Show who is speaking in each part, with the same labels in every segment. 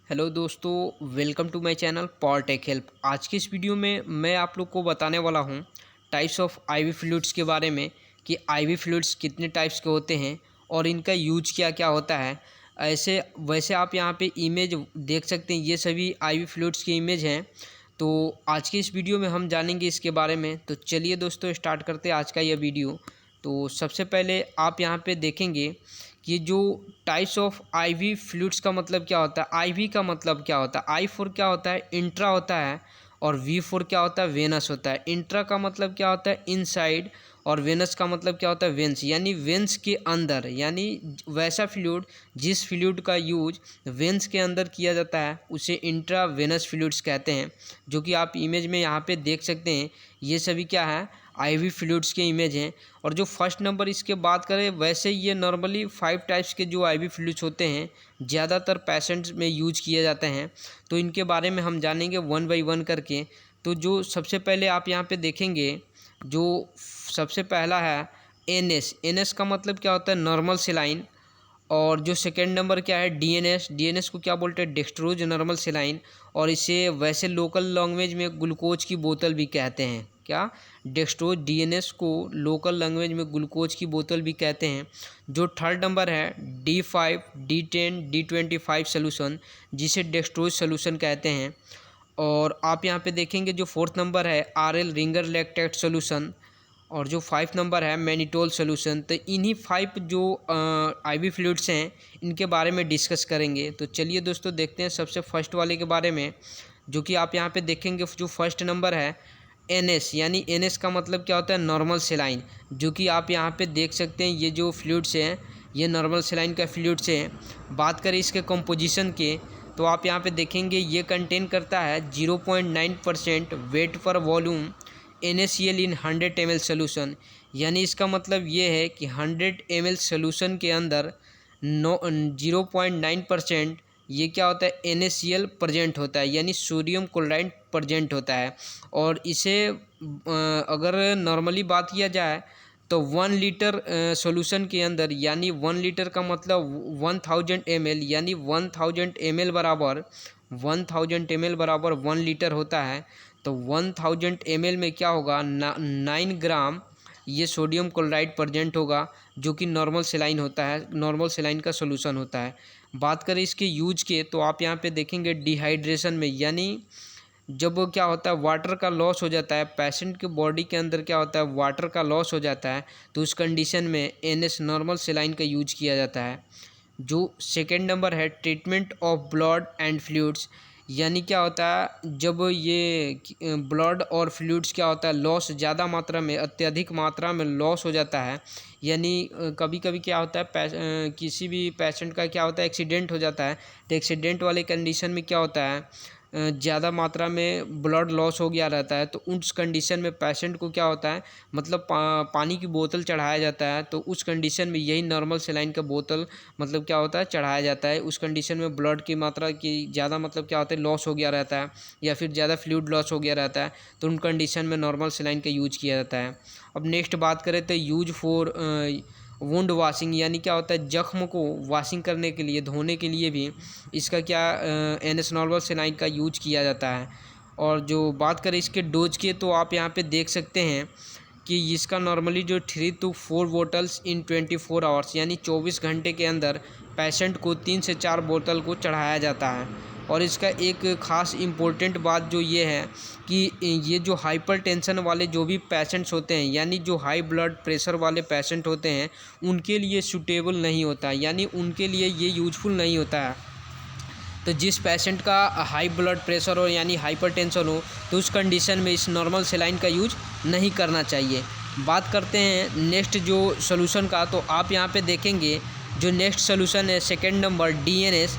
Speaker 1: Hello दोस्तों, welcome to my channel power tech help. आज की इस वीडियो में मैं आप लोग को बताने वाला हूं टाइप्स ऑफ आईवी फ्लूइड्स के बारे में कि आईवी फ्लूइड्स कितने टाइप्स के होते हैं और इनका यूज क्या क्या होता है। ऐसे वैसे आप यहां पे इमेज देख सकते हैं, ये सभी आईवी फ्लूइड्स की इमेज हैं। तो आज की इस वीडियो में हम जानेंगे इसके बारे में। तो चलिए दोस्तों, स्टार्ट करते हैं आज का यह वीडियो। तो सबसे पहले आप यहाँ पे देखेंगे कि जो टाइप्स ऑफ आईवी फ्लूइड्स का मतलब क्या होता है। आईवी का मतलब क्या होता है? आई फॉर क्या होता है? इंट्रा होता है। और वी फॉर क्या होता है? वेनस होता है। इंट्रा का मतलब क्या होता है? इनसाइड। और वेनस का मतलब क्या होता है? वेंस, यानी वेंस के अंदर, यानी वैसा फ्लूइड जिस फ्लूइड का यूज वेंस के अंदर किया जाता है उसे इंट्रा वेनस फ्लूइड्स कहते हैं। जो कि आप इमेज में यहाँ पे देख सकते हैं, ये सभी क्या है? आईवी फ्लूइड्स के इमेज हैं। और जो फर्स्ट नंबर इसके बात करें, वैसे ये नॉर्मली 5 टाइप्स के जो आईवी फ्लूइड्स होते हैं ज़्यादातर पेशेंट्स में यूज किए जाते हैं। तो इनके बारे में हम जानेंगे वन बाई वन करके। तो जो सबसे पहले आप यहाँ पे देखेंगे, जो सबसे पहला है एनएस। एनएस का मतलब क्या होता है? Normal saline. और जो सेकेंड नंबर क्या है? डीएनएस। डीएनएस को क्या बोलते हैं? Dextrose normal saline. और इसे वैसे लोकल लैंग्वेज में ग्लूकोज की बोतल भी कहते हैं। क्या? डेक्स्ट्रोज। डीएनएस को लोकल लैंग्वेज में ग्लूकोज की बोतल भी कहते हैं। जो थर्ड नंबर है D5, D10, D25 सोल्यूशन, जिसे डेक्स्ट्रोज सोल्यूशन कहते हैं। और आप यहाँ पे देखेंगे जो फोर्थ नंबर है RL, रिंगर लैक्टेट सोल्यूशन। और जो 5 नंबर है मैनिटोल सोल्यूशन। तो इन्हीं 5 जो आईवी फ्लूइड्स हैं इनके बारे में डिस्कस करेंगे। तो चलिए दोस्तों, देखते हैं सबसे फर्स्ट वाले के बारे में, जो कि आप यहाँ पे देखेंगे जो फर्स्ट नंबर है एनएस। यानी एनएस का मतलब क्या होता है? Normal saline. जो कि आप यहाँ पे देख सकते हैं, ये जो फ्लूइड्स हैं ये नॉर्मल सेलाइन का फ्लूइड्स हैं। बात करें इसके कंपोजिशन के, तो आप यहाँ पे देखेंगे ये कंटेन करता है 0.9% वेट पर वॉल्यूम NaCl इन 100 ml सोल्यूशन। यानी इसका मतलब ये है कि 100 ml सोल्यूशन के अंदर 0.9% ये क्या होता है? NaCl प्रेजेंट होता है, यानी सोडियम क्लोराइड प्रेजेंट होता है। और इसे अगर नॉर्मली बात किया जाए तो 1 लीटर सॉल्यूशन के अंदर, यानी 1 लीटर का मतलब 1000 ml, यानी 1000 ml बराबर 1000 ml बराबर 1 लीटर होता है। तो 1000 ml में क्या होगा? 9 ग्राम ये सोडियम क्लोराइड प्रेजेंट होगा, जो कि नॉर्मल सेलाइन होता है, नॉर्मल सेलाइन का सॉल्यूशन होता है। बात करें इसके यूज के, तो आप यहाँ पे देखेंगे डिहाइड्रेशन में, यानी जब क्या होता है वाटर का लॉस हो जाता है, पेशेंट के बॉडी के अंदर क्या होता है वाटर का लॉस हो जाता है, तो उस कंडीशन में NS नॉर्मल सेलाइन का यूज किया जाता है। जो सेकेंड नंबर है treatment of blood and fluids. यानी क्या होता है जब ये ब्लड और फ्लूइड्स क्या होता है लॉस ज़्यादा मात्रा में, अत्यधिक मात्रा में लॉस हो जाता है। यानी कभी कभी क्या होता है किसी भी पेशेंट का क्या होता है एक्सीडेंट हो जाता है। तो एक्सीडेंट वाले कंडीशन में क्या होता है ज़्यादा मात्रा में ब्लड लॉस हो गया रहता है। तो उस कंडीशन में पेशेंट को क्या होता है मतलब पानी की बोतल चढ़ाया जाता है। तो उस कंडीशन में यही नॉर्मल सेलाइन का बोतल मतलब क्या होता है चढ़ाया जाता है। उस कंडीशन में ब्लड की मात्रा की ज़्यादा मतलब क्या होता है लॉस हो गया रहता है, या फिर ज़्यादा फ्लूइड लॉस हो गया रहता है, तो उन कंडीशन में नॉर्मल सेलाइन का यूज किया जाता है। अब नेक्स्ट बात करें तो यूज फॉर वुंड वाशिंग। यानी क्या होता है जख्म को वॉशिंग करने के लिए, धोने के लिए भी इसका क्या NS नॉर्मल सेलाइन का यूज किया जाता है। और जो बात करें इसके डोज के, तो आप यहाँ पे देख सकते हैं कि इसका नॉर्मली जो 3 to 4 बोतल्स इन 24 आवर्स, यानी 24 घंटे के अंदर पेशेंट को 3 से 4 बोतल को चढ़ाया जाता है। और इसका एक ख़ास इम्पोर्टेंट बात जो ये है कि ये जो हाइपरटेंशन वाले जो भी पेशेंट्स होते हैं, यानी जो हाई ब्लड प्रेशर वाले पेशेंट होते हैं, उनके लिए सूटेबल नहीं होता, यानी उनके लिए ये यूजफुल नहीं होता है। तो जिस पेशेंट का हाई ब्लड प्रेशर हो यानी हाइपरटेंशन हो, तो उस कंडीशन में इस नॉर्मल सेलाइन का यूज नहीं करना चाहिए। बात करते हैं नेक्स्ट जो सोल्यूशन का, तो आप यहाँ पे देखेंगे जो नेक्स्ट सोल्यूशन है सेकेंड नंबर DNS।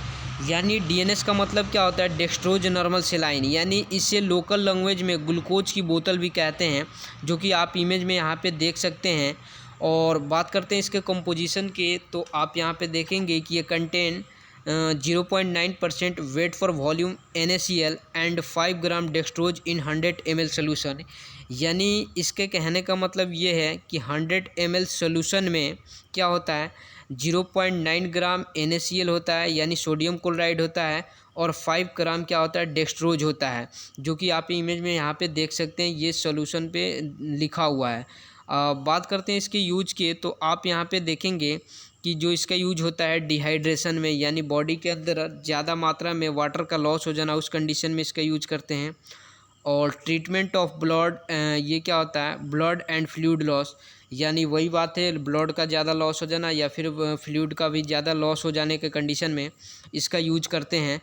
Speaker 1: यानी DNS का मतलब क्या होता है? Dextrose normal saline. यानी इसे लोकल लैंग्वेज में ग्लूकोज की बोतल भी कहते हैं, जो कि आप इमेज में यहाँ पे देख सकते हैं। और बात करते हैं इसके कंपोजिशन के, तो आप यहाँ पे देखेंगे कि ये contain 0.9% weight for volume NaCl and 5 gram dextrose in 100 ml solution. यानी इसके कहने का मतलब ये है कि 100 ml सोल्यूशन में क्या होता है, 0.9 ग्राम NaCl होता है यानी सोडियम क्लोराइड होता है, और 5 ग्राम क्या होता है, डेक्सट्रोज होता है, जो कि आप इमेज में यहाँ पे देख सकते हैं, ये सोल्यूशन पे लिखा हुआ है। बात करते हैं इसके यूज के, तो आप यहाँ पे देखेंगे कि जो इसका यूज होता है डिहाइड्रेशन में, यानी बॉडी के अंदर ज़्यादा मात्रा में वाटर का लॉस हो जाना, उस कंडीशन में इसका यूज करते हैं। और ट्रीटमेंट ऑफ ब्लड, ये क्या होता है, ब्लड एंड फ्लूइड लॉस, यानी वही बात है, ब्लड का ज़्यादा लॉस हो जाना या फिर फ्लूइड का भी ज़्यादा लॉस हो जाने के कंडीशन में इसका यूज करते हैं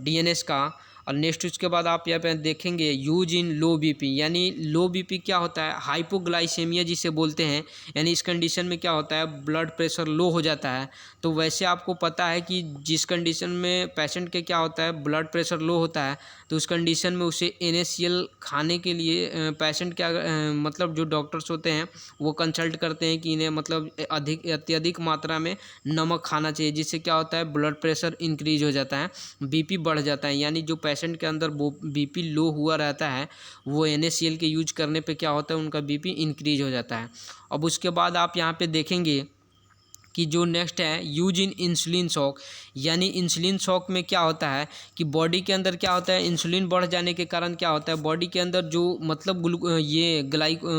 Speaker 1: DNS का। और नेक्स्ट उसके बाद आप यहाँ पे देखेंगे यूज इन लो बीपी, यानी लो बीपी क्या होता है, हाइपोग्लाइसेमिया जिसे बोलते हैं, यानी इस कंडीशन में क्या होता है, ब्लड प्रेशर लो हो जाता है। तो वैसे आपको पता है कि जिस कंडीशन में पेशेंट के क्या होता है, ब्लड प्रेशर लो होता है, तो उस कंडीशन में उसे NaCl खाने के लिए पेशेंट क्या मतलब जो डॉक्टर्स होते हैं वो कंसल्ट करते हैं कि इन्हें मतलब अत्यधिक मात्रा में नमक खाना चाहिए, जिससे क्या होता है, ब्लड प्रेशर इंक्रीज हो जाता है, बीपी बढ़ जाता है। यानी जो पेशेंट के अंदर बीपी लो हुआ रहता है, वो NaCl के यूज करने पे क्या होता है, उनका बीपी इंक्रीज हो जाता है। अब उसके बाद आप यहाँ पे देखेंगे कि जो नेक्स्ट है यूज इन इंसुलिन शॉक, यानी इंसुलिन शॉक में क्या होता है कि बॉडी के अंदर क्या होता है, इंसुलिन बढ़ जाने के कारण क्या होता है, बॉडी के अंदर जो मतलब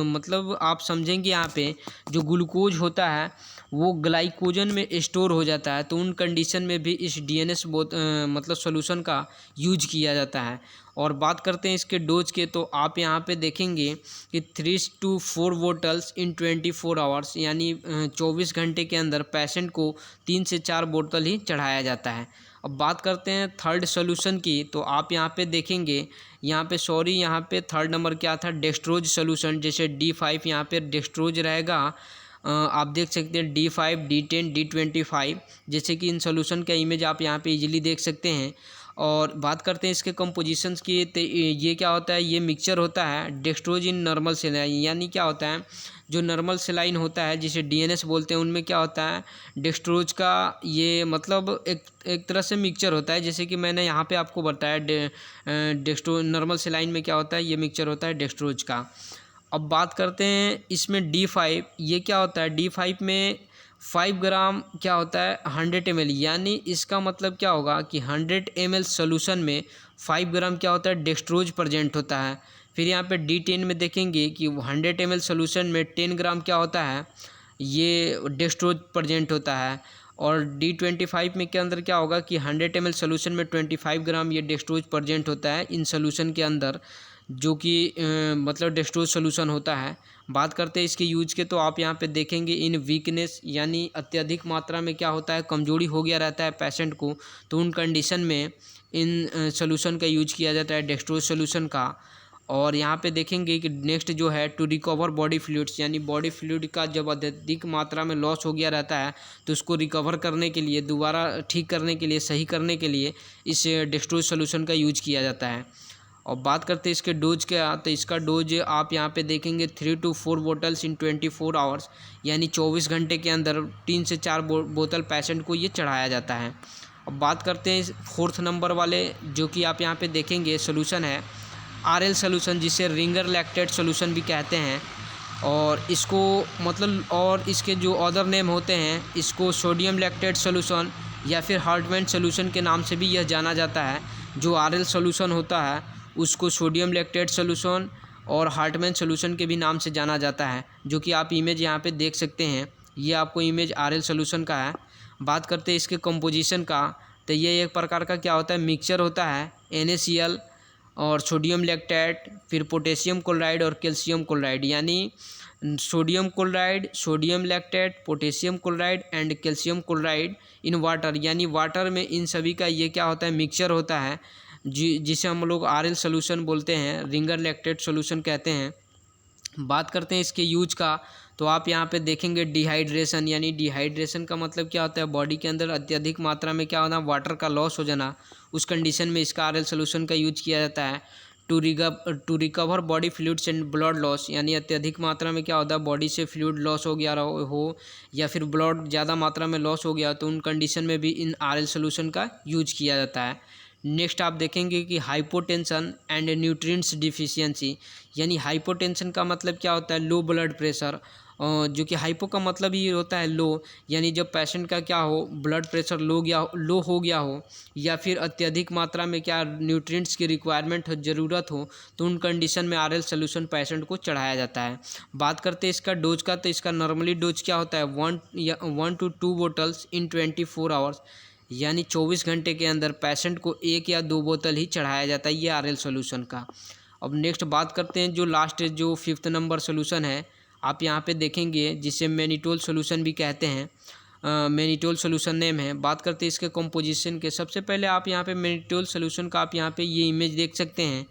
Speaker 1: मतलब आप समझेंगे यहाँ पे जो ग्लूकोज होता है वो ग्लाइकोजन में स्टोर हो जाता है, तो उन कंडीशन में भी इस DNS मतलब सॉल्यूशन का यूज किया जाता है। और बात करते हैं इसके डोज के, तो आप यहाँ पे देखेंगे कि 3 to 4 बोतल्स इन 24 आवर्स, यानी 24 घंटे के अंदर पेशेंट को 3 से 4 बोतल ही चढ़ाया जाता है। अब बात करते हैं थर्ड सोल्यूशन की, तो आप यहाँ पे देखेंगे, यहाँ पे थर्ड नंबर क्या था, डेक्सट्रोज सोल्यूशन, जैसे D5 यहाँ पे डेक्सट्रोज रहेगा। आप देख सकते हैं D5, D10, D25, जैसे कि इन सोल्यूशन का इमेज आप यहाँ पे इजीली देख सकते हैं। और बात करते हैं इसके कंपोजिशंस की, तो ये क्या होता है, ये मिक्सचर होता है डेक्सट्रोज इन नॉर्मल सेलाइन, यानी क्या होता है, जो नॉर्मल सेलाइन होता है जिसे DNS बोलते हैं, उनमें क्या होता है, डेक्सट्रोज का ये मतलब एक तरह से मिक्सचर होता है, जैसे कि मैंने यहाँ पे आपको बताया डेक्सट्रोज नॉर्मल सेलाइन में क्या होता है, ये मिक्सचर होता है डेक्सट्रोज का। अब बात करते हैं इसमें D5, ये क्या होता है, D5 में 5 ग्राम क्या होता है, 100 ml, यानी इसका मतलब क्या होगा कि 100 ml सोल्यूशन में 5 ग्राम क्या होता है, डेक्सट्रोज प्रेजेंट होता है। फिर यहाँ पे D10 में देखेंगे कि 100 ml सोल्यूशन में 10 ग्राम क्या होता है, ये डेक्सट्रोज प्रेजेंट होता है। और D25 में के अंदर क्या होगा कि 100 ml सोल्यूशन में 25 ग्राम ये डेक्सट्रोज प्रेजेंट होता है इन सोल्यूशन के अंदर, जो कि मतलब डेक्सट्रोज सोल्यूशन होता है। बात करते हैं इसके यूज के, तो आप यहाँ पे देखेंगे इन वीकनेस, यानी अत्यधिक मात्रा में क्या होता है, कमजोरी हो गया रहता है पेशेंट को, तो उन कंडीशन में इन सोल्यूशन का यूज किया जाता है, डेक्सट्रोज सोल्यूशन का। और यहाँ पे देखेंगे कि नेक्स्ट जो है टू रिकवर बॉडी फ्लूइड्स, यानी बॉडी फ्लूइड का जब अत्यधिक मात्रा में लॉस हो गया रहता है, तो उसको रिकवर करने के लिए, दोबारा ठीक करने के लिए, सही करने के लिए इस डेक्सट्रोज सोल्यूशन का यूज किया जाता है। और बात करते हैं इसके डोज का, तो इसका डोज आप यहाँ पे देखेंगे 3 to 4 बोतल्स इन 24 आवर्स, यानी 24 घंटे के अंदर 3 से 4 बोतल पेशेंट को ये चढ़ाया जाता है। अब बात करते हैं फोर्थ नंबर वाले, जो कि आप यहाँ पे देखेंगे सोल्यूशन है RL सोल्यूशन, जिसे रिंगर लैक्टेट सोल्यूशन भी कहते हैं। और इसको मतलब और इसके जो अदर नेम होते हैं, इसको सोडियम लैक्टेट सोल्यूशन या फिर हार्टमैन सोल्यूशन के नाम से भी यह जाना जाता है। जो RL सोल्यूशन होता है उसको सोडियम लैक्टेट सोल्यूशन और हार्टमैन सोल्यूशन के भी नाम से जाना जाता है, जो कि आप इमेज यहाँ पे देख सकते हैं, ये आपको इमेज RL सोल्यूशन का है। बात करते हैं इसके कंपोजिशन का, तो ये एक प्रकार का क्या होता है, मिक्सचर होता है NaCl और सोडियम लैक्टेट, फिर पोटेशियम क्लोराइड और कैल्शियम क्लोराइड, यानी sodium chloride, sodium lactate, potassium chloride and calcium chloride in water, यानी वाटर में इन सभी का ये क्या होता है, मिक्सचर होता है, जिसे हम लोग RL सोल्यूशन बोलते हैं, रिंगर लैक्टेट सोल्यूशन कहते हैं। बात करते हैं इसके यूज का, तो आप यहाँ पे देखेंगे डिहाइड्रेशन, यानी डिहाइड्रेशन का मतलब क्या होता है, बॉडी के अंदर अत्यधिक मात्रा में क्या होना, वाटर का लॉस हो जाना, उस कंडीशन में इसका RL सोल्यूशन का यूज किया जाता है। To recover body fluids and blood loss, यानी अत्यधिक मात्रा में क्या होता है बॉडी से फ्लूइड लॉस हो गया हो या फिर ब्लड ज़्यादा मात्रा में लॉस हो गया, तो उन कंडीशन में भी इन आरएल सोल्यूशन का यूज किया जाता है। नेक्स्ट आप देखेंगे कि हाइपोटेंशन एंड न्यूट्रिएंट्स डिफिशियंसी, यानी हाइपोटेंशन का मतलब क्या होता है लो ब्लड प्रेशर, जो कि हाइपो का मतलब ही होता है लो, यानी जब पेशेंट का क्या हो ब्लड प्रेशर लो हो गया हो या फिर अत्यधिक मात्रा में क्या न्यूट्रिएंट्स की रिक्वायरमेंट हो ज़रूरत हो, तो उन कंडीशन में आरएल सोल्यूशन पेशेंट को चढ़ाया जाता है। बात करते हैं इसका डोज का, तो इसका नॉर्मली डोज क्या होता है 1 to 2 बोटल्स इन 24 आवर्स, यानी 24 घंटे के अंदर पेशेंट को 1 या 2 बोतल ही चढ़ाया जाता है ये आरएल सोल्यूशन का। अब नेक्स्ट बात करते हैं जो लास्ट जो 5th नंबर सोल्यूशन है, आप यहाँ पे देखेंगे जिसे मैनिटोल सोल्यूशन भी कहते हैं, मैनिटोल सोल्यूशन नेम है। बात करते हैं इसके कंपोजिशन के, सबसे पहले आप यहाँ पे मैनिटोल सोल्यूशन का आप यहाँ पे ये इमेज देख सकते हैं,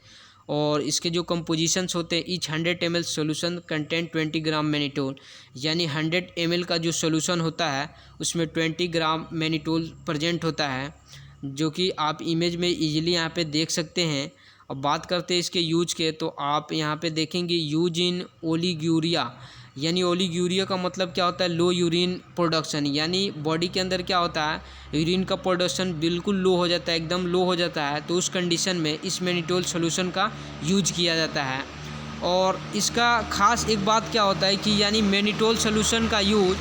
Speaker 1: और इसके जो कंपोजिशंस होते हैं ईच 100 ml सोल्यूशन कंटेंट 20 ग्राम मैनिटोल, यानी 100 ml का जो सोल्यूशन होता है उसमें 20 ग्राम मैनिटोल प्रेजेंट होता है, जो कि आप इमेज में इजीली यहाँ पे देख सकते हैं। अब बात करते हैं इसके यूज के, तो आप यहाँ पे देखेंगे यूज इन ओलिग्यूरिया, यानी ओलिग्यूरिया का मतलब क्या होता है लो यूरिन प्रोडक्शन, यानी बॉडी के अंदर क्या होता है यूरिन का प्रोडक्शन बिल्कुल लो हो जाता है, एकदम लो हो जाता है, तो उस कंडीशन में इस मैनिटोल सोल्यूशन का यूज किया जाता है। और इसका खास एक बात क्या होता है कि यानी मैनिटोल सोल्यूशन का यूज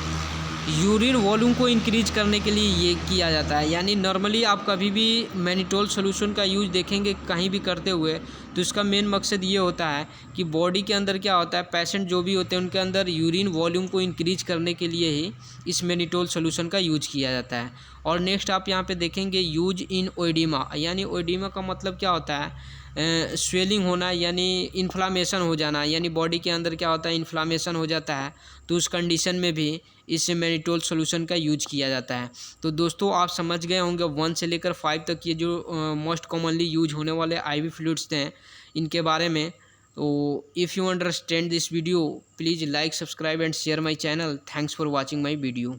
Speaker 1: यूरिन वॉल्यूम को इंक्रीज करने के लिए ये किया जाता है, यानी नॉर्मली आप कभी भी मैनिटोल सोल्यूशन का यूज देखेंगे कहीं भी करते हुए, तो इसका मेन मकसद ये होता है कि बॉडी के अंदर क्या होता है पेशेंट जो भी होते हैं उनके अंदर यूरिन वॉल्यूम को इंक्रीज करने के लिए ही इस मैनिटोल सोल्यूशन का यूज किया जाता है। और नेक्स्ट आप यहाँ पे देखेंगे यूज इन ओएडिमा, यानी ओएडिमा का मतलब क्या होता है स्वेलिंग होना, यानी इन्फ्लामेशन हो जाना, यानी बॉडी के अंदर क्या होता है इन्फ्लामेशन हो जाता है, तो उस कंडीशन में भी इस मैनिटोल सोल्यूशन का यूज किया जाता है। तो दोस्तों आप समझ गए होंगे 1 से लेकर 5 तक ये जो मोस्ट कॉमनली यूज होने वाले आईवी फ्लूइड्स हैं इनके बारे में। तो if you understand this video please like subscribe and share my channel. Thanks for watching my video.